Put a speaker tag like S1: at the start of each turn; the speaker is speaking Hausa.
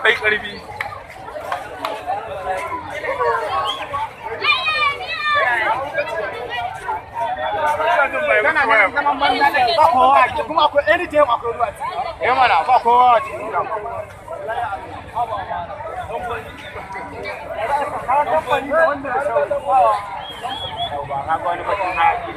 S1: kai karfi
S2: kana nan zaman banza da ba kowa kuma akwai anytime akwai ruwa eh mana ba kowa cikin ka kamfani da wanda da shawo ba ka ga wani batun hayaki